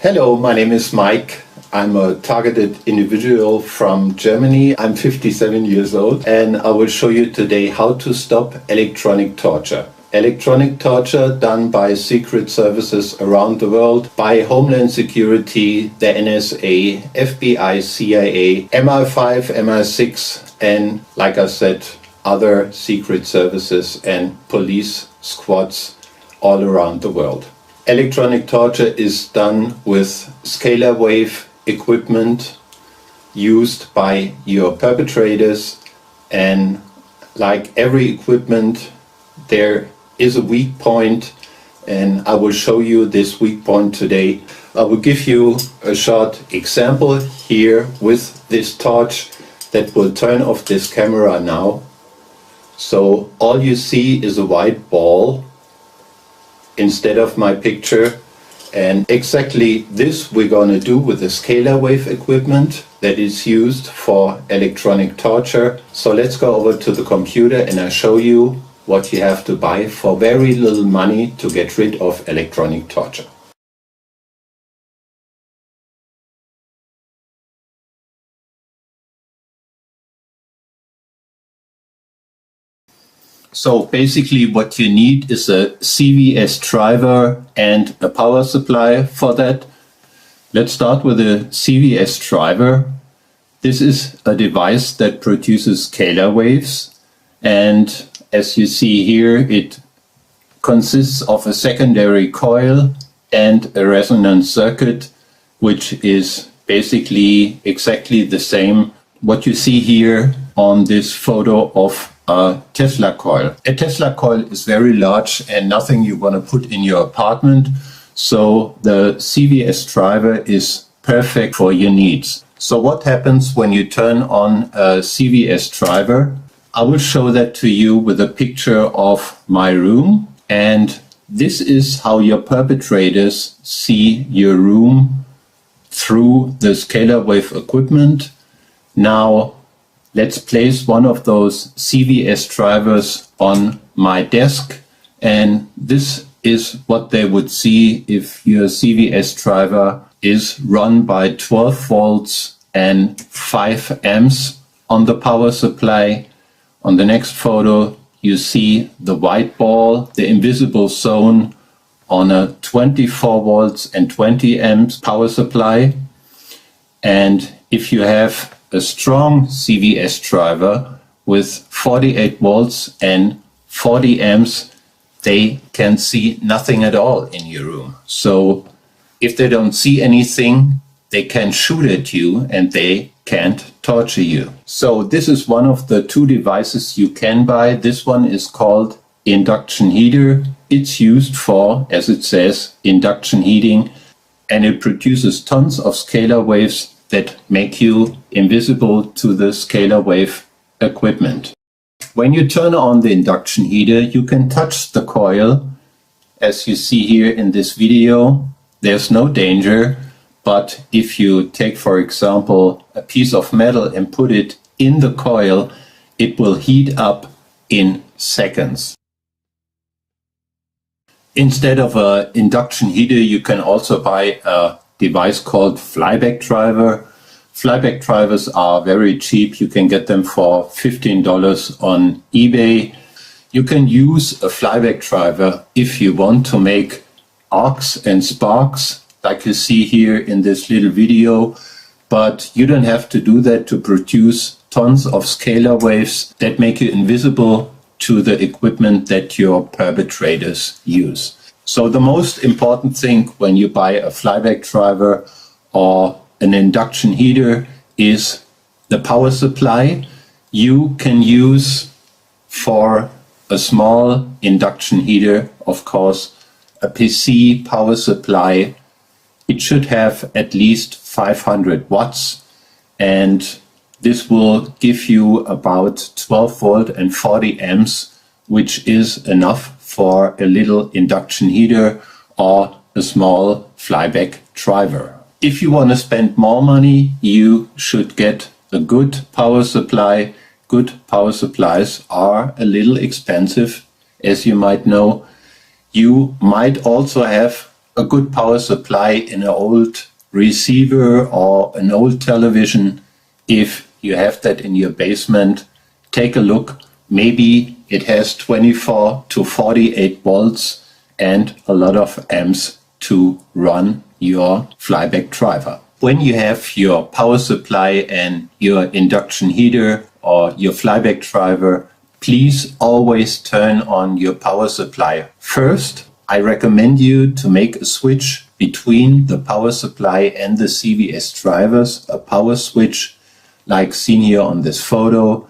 Hello, my name is Mike. I'm a targeted individual from Germany. I'm 57 years old and I will show you today how to stop electronic torture. Electronic torture done by secret services around the world, by Homeland Security, the NSA, FBI, CIA, MI5, MI6 and, like I said, other secret services and police squads all around the world. Electronic torture is done with scalar wave equipment used by your perpetrators, and like every equipment there is a weak point, and I will show you this weak point today. I will give you a short example here with this torch that will turn off this camera now. So all you see is a white ball instead of my picture, and exactly this we're going to do with the scalar wave equipment that is used for electronic torture. So let's go over to the computer and I'll show you what you have to buy for very little money to get rid of electronic torture. So basically what you need is a CVS driver and a power supply for that. Let's start with a CVS driver. This is a device that produces scalar waves, and as you see here, it consists of a secondary coil and a resonance circuit, which is basically exactly the same what you see here on this photo of a Tesla coil. A Tesla coil is very large and nothing you want to put in your apartment, so the CVS driver is perfect for your needs. So what happens when you turn on a CVS driver? I will show that to you with a picture of my room, and this is how your perpetrators see your room through the scalar wave equipment. Now let's place one of those CVS drivers on my desk, and this is what they would see if your CVS driver is run by 12 volts and 5 amps on the power supply. On the next photo you see the white ball, the invisible zone, on a 24 volts and 20 amps power supply. And if you have a strong CVS driver with 48 volts and 40 amps, they can see nothing at all in your room. So if they don't see anything, they can shoot at you and they can't torture you. So this is one of the two devices you can buy. This one is called induction heater. It's used for, as it says, induction heating, and it produces tons of scalar waves that make you invisible to the scalar wave equipment. When you turn on the induction heater, you can touch the coil. As you see here in this video, there's no danger, but if you take, for example, a piece of metal and put it in the coil, it will heat up in seconds. Instead of an induction heater, you can also buy a device called flyback driver. Flyback drivers are very cheap. You can get them for $15 on eBay. You can use a flyback driver if you want to make arcs and sparks, like you see here in this little video, but you don't have to do that to produce tons of scalar waves that make you invisible to the equipment that your perpetrators use. So the most important thing when you buy a flyback driver or an induction heater is the power supply. You can use for a small induction heater, of course, a PC power supply. It should have at least 500 watts, and this will give you about 12 volt and 40 amps, which is enough for a little induction heater or a small flyback driver. If you want to spend more money, you should get a good power supply. Good power supplies are a little expensive, as you might know. You might also have a good power supply in an old receiver or an old television. If you have that in your basement, take a look. Maybe it has 24 to 48 volts and a lot of amps to run your flyback driver. When you have your power supply and your induction heater or your flyback driver, please always turn on your power supply first. I recommend you to make a switch between the power supply and the CVS drivers, a power switch like seen here on this photo.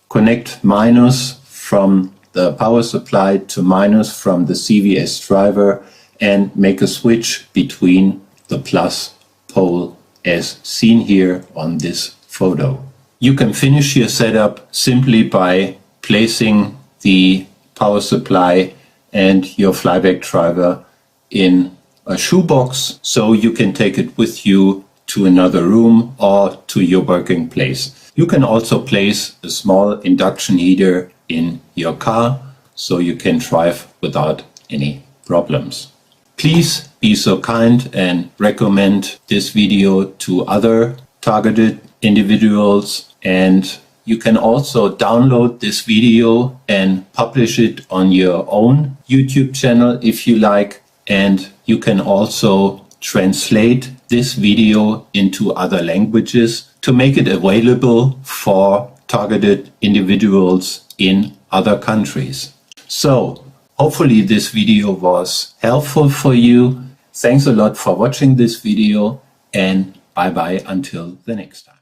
Connect minus from the power supply to minus from the CVS driver and make a switch between the plus pole as seen here on this photo. You can finish your setup simply by placing the power supply and your flyback driver in a shoebox so you can take it with you to another room or to your working place. You can also place a small induction heater in your car so you can drive without any problems. Please be so kind and recommend this video to other targeted individuals, and you can also download this video and publish it on your own YouTube channel if you like, and you can also translate this video into other languages to make it available for targeted individuals in other countries. So hopefully this video was helpful for you. Thanks a lot for watching this video, and bye bye until the next time.